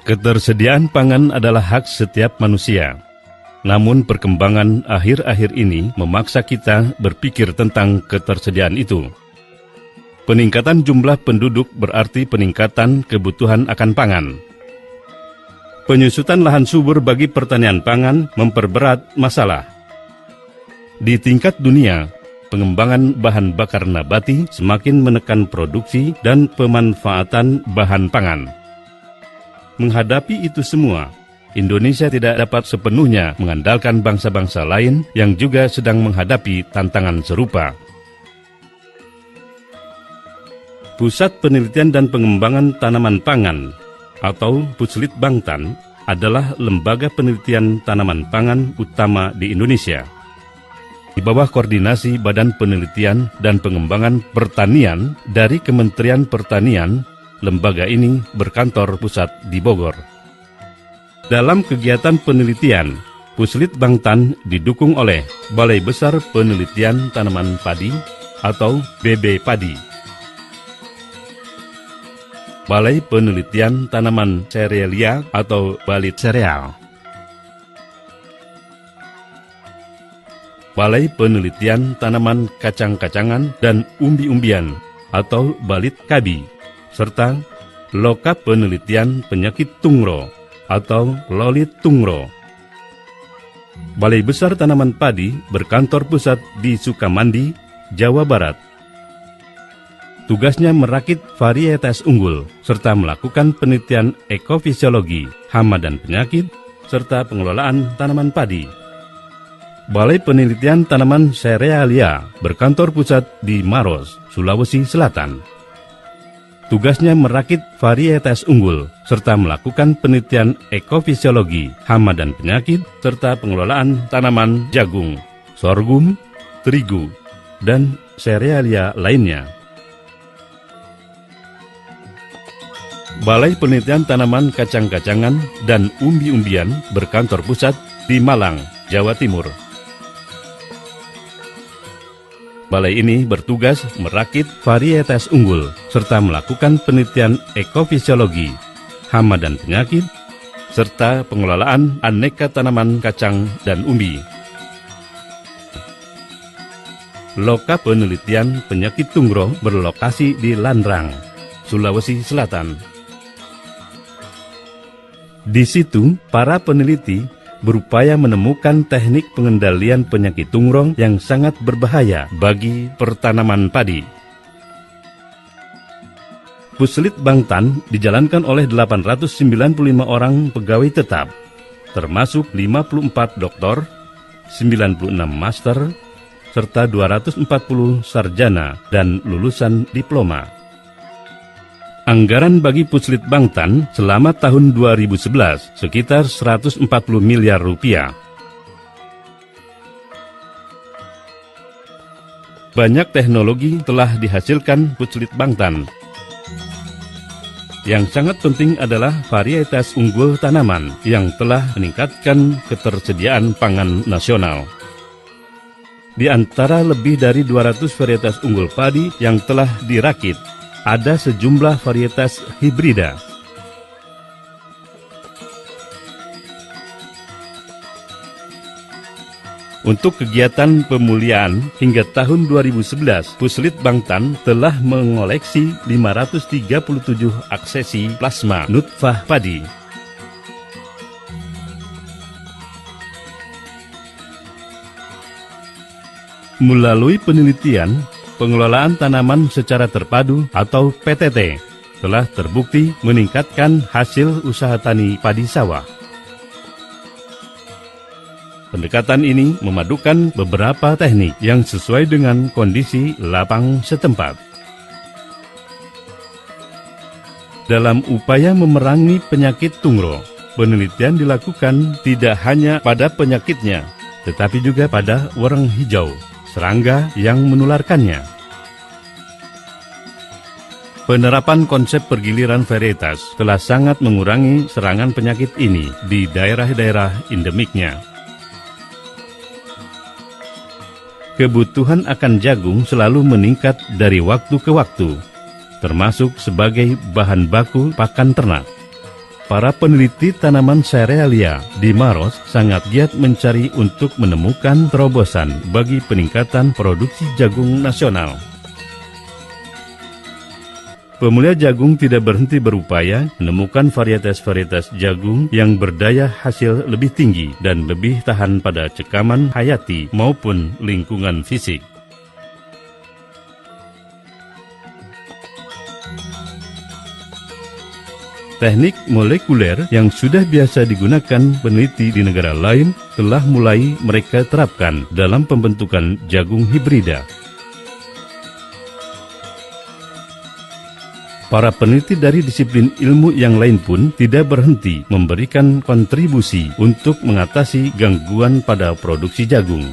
Ketersediaan pangan adalah hak setiap manusia. Namun perkembangan akhir-akhir ini memaksa kita berpikir tentang ketersediaan itu. Peningkatan jumlah penduduk berarti peningkatan kebutuhan akan pangan. Penyusutan lahan subur bagi pertanian pangan memperberat masalah. Di tingkat dunia, pengembangan bahan bakar nabati semakin menekan produksi dan pemanfaatan bahan pangan. Menghadapi itu semua, Indonesia tidak dapat sepenuhnya mengandalkan bangsa-bangsa lain yang juga sedang menghadapi tantangan serupa. Pusat Penelitian dan Pengembangan Tanaman Pangan atau Puslitbangtan adalah lembaga penelitian tanaman pangan utama di Indonesia. Di bawah koordinasi Badan Penelitian dan Pengembangan Pertanian dari Kementerian Pertanian, lembaga ini berkantor pusat di Bogor. Dalam kegiatan penelitian, Puslitbangtan didukung oleh Balai Besar Penelitian Tanaman Padi atau BB Padi, Balai Penelitian Tanaman Serealia atau Balit Sereal, Balai Penelitian Tanaman Kacang-kacangan dan Umbi-umbian atau Balit Kabi, serta Loka Penelitian Penyakit Tungro atau Lolit Tungro. Balai Besar Tanaman Padi berkantor pusat di Sukamandi, Jawa Barat. Tugasnya merakit varietas unggul serta melakukan penelitian ekofisiologi, hama dan penyakit, serta pengelolaan tanaman padi. Balai Penelitian Tanaman Serealia berkantor pusat di Maros, Sulawesi Selatan. Tugasnya merakit varietas unggul, serta melakukan penelitian ekofisiologi, hama dan penyakit, serta pengelolaan tanaman jagung, sorghum, terigu, dan serealia lainnya. Balai Penelitian Tanaman Kacang-kacangan dan Umbi-umbian berkantor pusat di Malang, Jawa Timur. Balai ini bertugas merakit varietas unggul serta melakukan penelitian ekofisiologi, hama dan penyakit, serta pengelolaan aneka tanaman kacang dan umbi. Loka Penelitian Penyakit Tungro berlokasi di Landrang, Sulawesi Selatan. Di situ, para peneliti berupaya menemukan teknik pengendalian penyakit tungrong yang sangat berbahaya bagi pertanaman padi. Puslitbangtan dijalankan oleh 895 orang pegawai tetap, termasuk 54 doktor, 96 master, serta 240 sarjana dan lulusan diploma. Anggaran bagi Puslitbangtan selama tahun 2011 sekitar 140 miliar rupiah. Banyak teknologi telah dihasilkan Puslitbangtan. Yang sangat penting adalah varietas unggul tanaman yang telah meningkatkan ketersediaan pangan nasional. Di antara lebih dari 200 varietas unggul padi yang telah dirakit, ada sejumlah varietas hibrida. Untuk kegiatan pemuliaan hingga tahun 2011, Puslitbangtan telah mengoleksi 537 aksesi plasma nutfah padi. Melalui penelitian, pengelolaan tanaman secara terpadu atau PTT telah terbukti meningkatkan hasil usaha tani padi sawah. Pendekatan ini memadukan beberapa teknik yang sesuai dengan kondisi lapang setempat. Dalam upaya memerangi penyakit tungro, penelitian dilakukan tidak hanya pada penyakitnya, tetapi juga pada wereng hijau, serangga yang menularkannya. Penerapan konsep pergiliran varietas telah sangat mengurangi serangan penyakit ini di daerah-daerah endemiknya. Kebutuhan akan jagung selalu meningkat dari waktu ke waktu, termasuk sebagai bahan baku pakan ternak. Para peneliti tanaman serealia di Maros sangat giat mencari untuk menemukan terobosan bagi peningkatan produksi jagung nasional. Pemulia jagung tidak berhenti berupaya menemukan varietas-varietas jagung yang berdaya hasil lebih tinggi dan lebih tahan pada cekaman hayati maupun lingkungan fisik. Teknik molekuler yang sudah biasa digunakan peneliti di negara lain telah mulai mereka terapkan dalam pembentukan jagung hibrida. Para peneliti dari disiplin ilmu yang lain pun tidak berhenti memberikan kontribusi untuk mengatasi gangguan pada produksi jagung.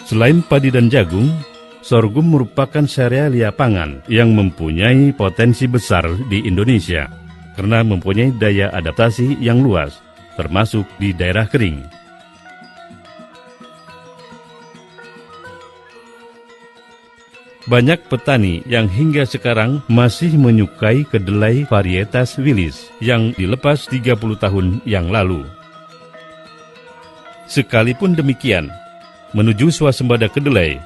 Selain padi dan jagung, sorghum merupakan serealia pangan yang mempunyai potensi besar di Indonesia karena mempunyai daya adaptasi yang luas, termasuk di daerah kering. Banyak petani yang hingga sekarang masih menyukai kedelai varietas Willis yang dilepas 30 tahun yang lalu. Sekalipun demikian, menuju swasembada kedelai,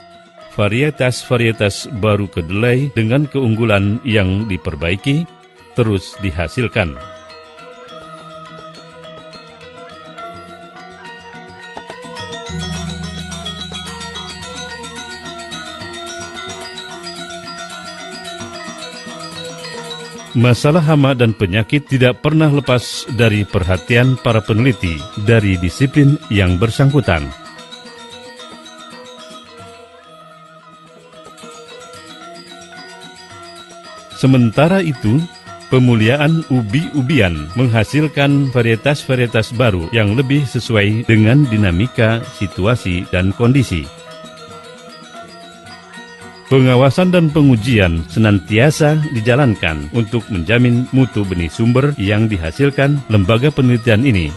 varietas-varietas baru kedelai dengan keunggulan yang diperbaiki terus dihasilkan. Masalah hama dan penyakit tidak pernah lepas dari perhatian para peneliti dari disiplin yang bersangkutan. Sementara itu, pemuliaan ubi-ubian menghasilkan varietas-varietas baru yang lebih sesuai dengan dinamika, situasi, dan kondisi. Pengawasan dan pengujian senantiasa dijalankan untuk menjamin mutu benih sumber yang dihasilkan lembaga penelitian ini.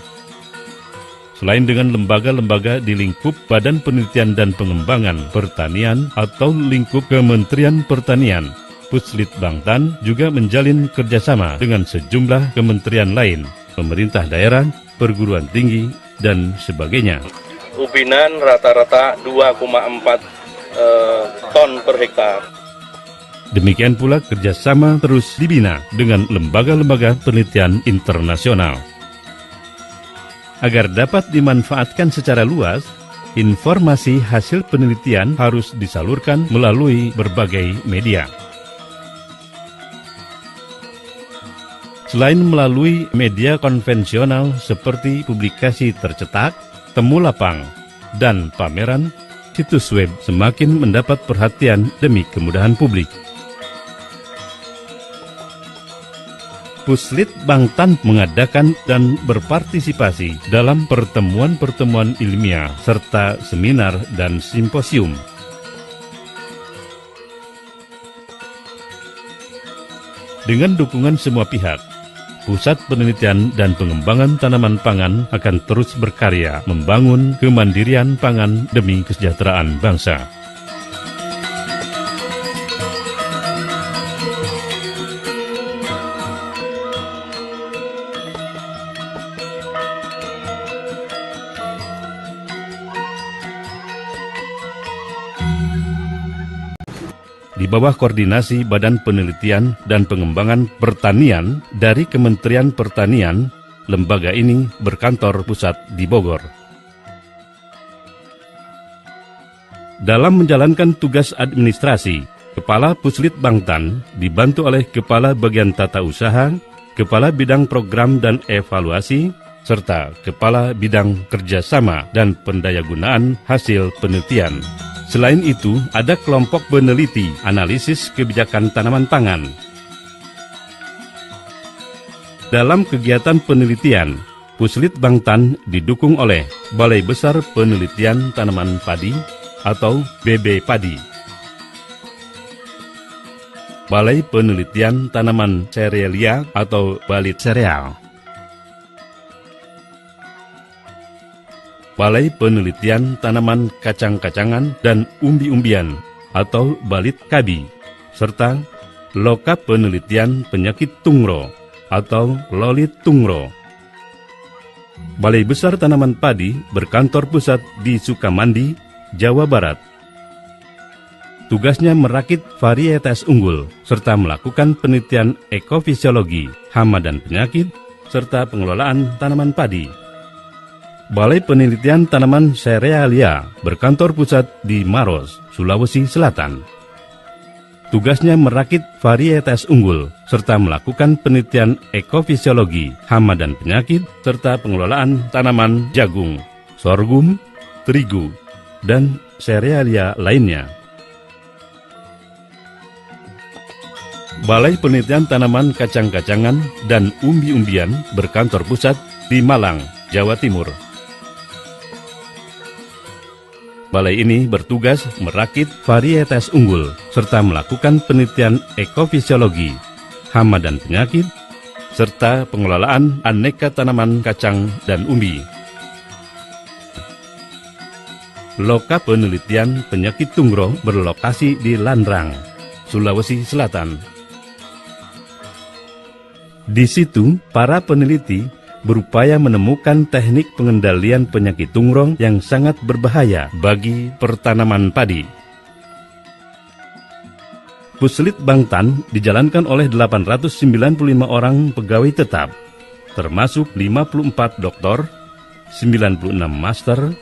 Selain dengan lembaga-lembaga di lingkup Badan Penelitian dan Pengembangan Pertanian atau lingkup Kementerian Pertanian, Puslit Bangtan juga menjalin kerjasama dengan sejumlah kementerian lain, pemerintah daerah, perguruan tinggi, dan sebagainya. Ubinan rata-rata 2,4 ton per hektar. Demikian pula kerjasama terus dibina dengan lembaga-lembaga penelitian internasional. Agar dapat dimanfaatkan secara luas, informasi hasil penelitian harus disalurkan melalui berbagai media. Selain melalui media konvensional seperti publikasi tercetak, temu lapang, dan pameran, situs web semakin mendapat perhatian demi kemudahan publik. Puslit Bangtan mengadakan dan berpartisipasi dalam pertemuan-pertemuan ilmiah serta seminar dan simposium. Dengan dukungan semua pihak, Pusat Penelitian dan Pengembangan Tanaman Pangan akan terus berkarya membangun kemandirian pangan demi kesejahteraan bangsa. Di bawah koordinasi Badan Penelitian dan Pengembangan Pertanian dari Kementerian Pertanian, lembaga ini berkantor pusat di Bogor. Dalam menjalankan tugas administrasi, Kepala Puslit Bangtan dibantu oleh Kepala Bagian Tata Usaha, Kepala Bidang Program dan Evaluasi, serta Kepala Bidang Kerjasama dan Pendayagunaan Hasil Penelitian. Selain itu, ada kelompok peneliti analisis kebijakan tanaman pangan. Dalam kegiatan penelitian, Puslit Bangtan didukung oleh Balai Besar Penelitian Tanaman Padi, atau BB Padi. Balai Penelitian Tanaman Serealia atau Balit Sereal. Balai Penelitian Tanaman Kacang-kacangan dan Umbi-umbian atau Balit Kabi, serta Loka Penelitian Penyakit Tungro atau Lolit Tungro. Balai Besar Tanaman Padi berkantor pusat di Sukamandi, Jawa Barat. Tugasnya merakit varietas unggul, serta melakukan penelitian ekofisiologi, hama dan penyakit, serta pengelolaan tanaman padi. Balai Penelitian Tanaman Serealia berkantor pusat di Maros, Sulawesi Selatan. Tugasnya merakit varietas unggul, serta melakukan penelitian ekofisiologi, hama dan penyakit, serta pengelolaan tanaman jagung, sorghum, terigu, dan serealia lainnya. Balai Penelitian Tanaman Kacang-kacangan dan Umbi-umbian berkantor pusat di Malang, Jawa Timur. Balai ini bertugas merakit varietas unggul, serta melakukan penelitian ekofisiologi, hama dan penyakit, serta pengelolaan aneka tanaman kacang dan umbi. Loka Penelitian Penyakit Tungro berlokasi di Landrang, Sulawesi Selatan. Di situ, para peneliti berupaya menemukan teknik pengendalian penyakit tungro yang sangat berbahaya bagi pertanaman padi. Puslit Bangtan dijalankan oleh 895 orang pegawai tetap, termasuk 54 doktor, 96 master,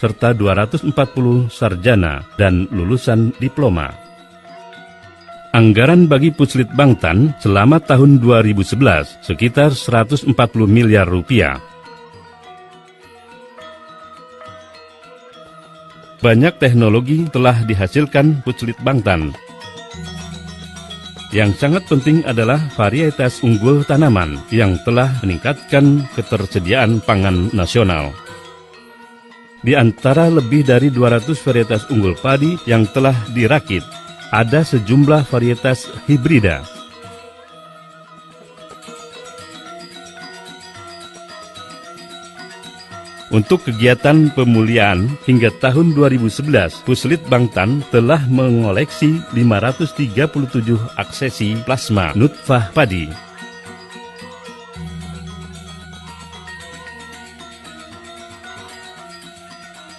serta 240 sarjana dan lulusan diploma. Anggaran bagi Puslit Bangtan selama tahun 2011 sekitar 140 miliar rupiah. Banyak teknologi telah dihasilkan Puslit Bangtan. Yang sangat penting adalah varietas unggul tanaman yang telah meningkatkan ketersediaan pangan nasional. Di antara lebih dari 200 varietas unggul padi yang telah dirakit, ada sejumlah varietas hibrida. Untuk kegiatan pemuliaan hingga tahun 2011, Puslit Bangtan telah mengoleksi 537 aksesi plasma nutfah padi.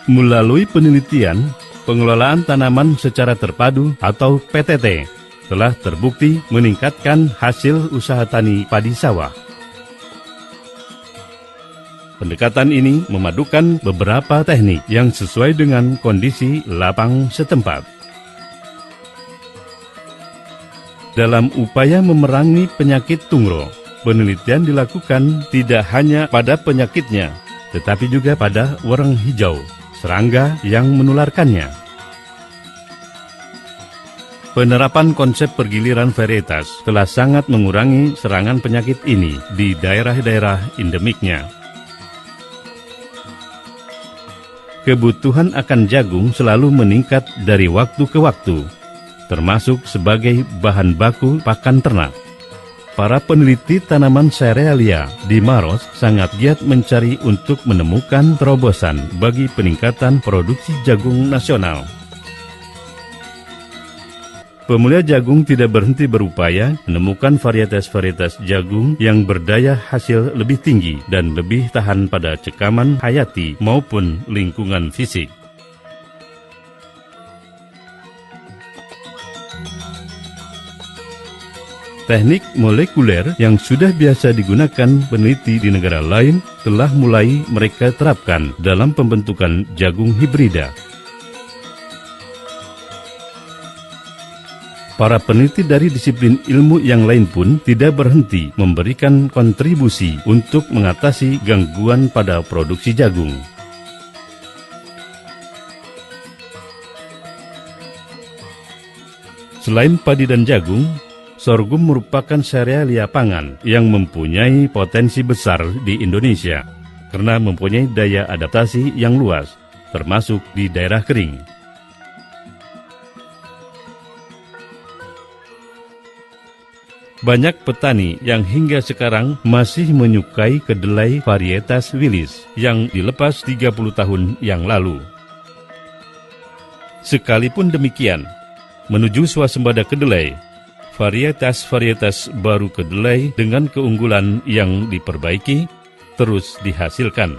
Melalui penelitian, pengelolaan tanaman secara terpadu atau PTT telah terbukti meningkatkan hasil usaha tani padi sawah. Pendekatan ini memadukan beberapa teknik yang sesuai dengan kondisi lapang setempat. Dalam upaya memerangi penyakit tungro, penelitian dilakukan tidak hanya pada penyakitnya, tetapi juga pada wereng hijau, serangga yang menularkannya. Penerapan konsep pergiliran varietas telah sangat mengurangi serangan penyakit ini di daerah-daerah endemiknya. Kebutuhan akan jagung selalu meningkat dari waktu ke waktu, termasuk sebagai bahan baku pakan ternak. Para peneliti tanaman serealia di Maros sangat giat mencari untuk menemukan terobosan bagi peningkatan produksi jagung nasional. Pemulia jagung tidak berhenti berupaya menemukan varietas-varietas jagung yang berdaya hasil lebih tinggi dan lebih tahan pada cekaman hayati maupun lingkungan fisik. Teknik molekuler yang sudah biasa digunakan peneliti di negara lain telah mulai mereka terapkan dalam pembentukan jagung hibrida. Para peneliti dari disiplin ilmu yang lain pun tidak berhenti memberikan kontribusi untuk mengatasi gangguan pada produksi jagung. Selain padi dan jagung, sorghum merupakan serealia pangan yang mempunyai potensi besar di Indonesia karena mempunyai daya adaptasi yang luas, termasuk di daerah kering. Banyak petani yang hingga sekarang masih menyukai kedelai varietas Willis yang dilepas 30 tahun yang lalu. Sekalipun demikian, menuju swasembada kedelai, varietas-varietas baru kedelai dengan keunggulan yang diperbaiki terus dihasilkan.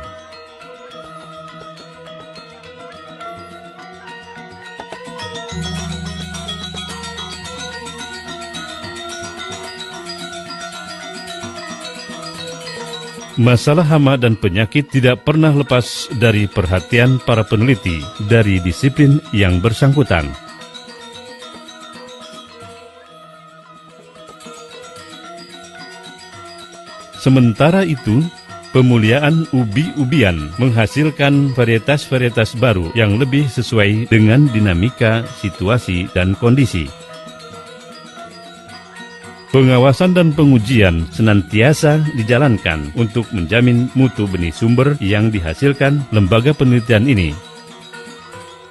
Masalah hama dan penyakit tidak pernah lepas dari perhatian para peneliti dari disiplin yang bersangkutan. Sementara itu, pemuliaan ubi-ubian menghasilkan varietas-varietas baru yang lebih sesuai dengan dinamika, situasi, dan kondisi. Pengawasan dan pengujian senantiasa dijalankan untuk menjamin mutu benih sumber yang dihasilkan lembaga penelitian ini.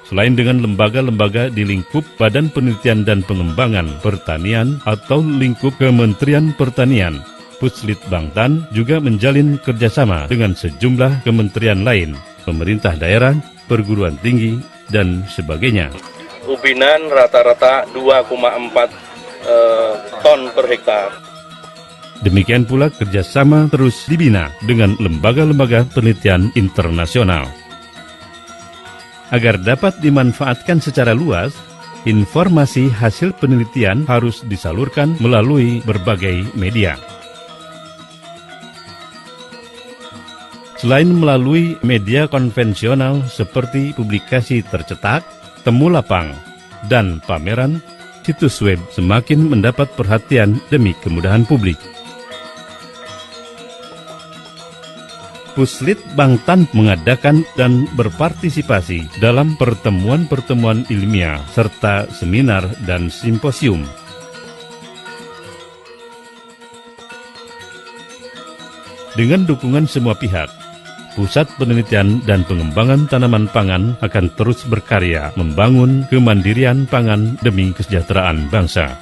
Selain dengan lembaga-lembaga di lingkup Badan Penelitian dan Pengembangan Pertanian atau lingkup Kementerian Pertanian, Puslitbangtan juga menjalin kerjasama dengan sejumlah kementerian lain, pemerintah daerah, perguruan tinggi, dan sebagainya. Ubinan rata-rata 2,4 ton per hektar. Demikian pula kerjasama terus dibina dengan lembaga-lembaga penelitian internasional. Agar dapat dimanfaatkan secara luas, informasi hasil penelitian harus disalurkan melalui berbagai media. Selain melalui media konvensional seperti publikasi tercetak, temu lapang, dan pameran, situs web semakin mendapat perhatian demi kemudahan publik. Puslitbangtan mengadakan dan berpartisipasi dalam pertemuan-pertemuan ilmiah serta seminar dan simposium. Dengan dukungan semua pihak, Pusat Penelitian dan Pengembangan Tanaman Pangan akan terus berkarya membangun kemandirian pangan demi kesejahteraan bangsa.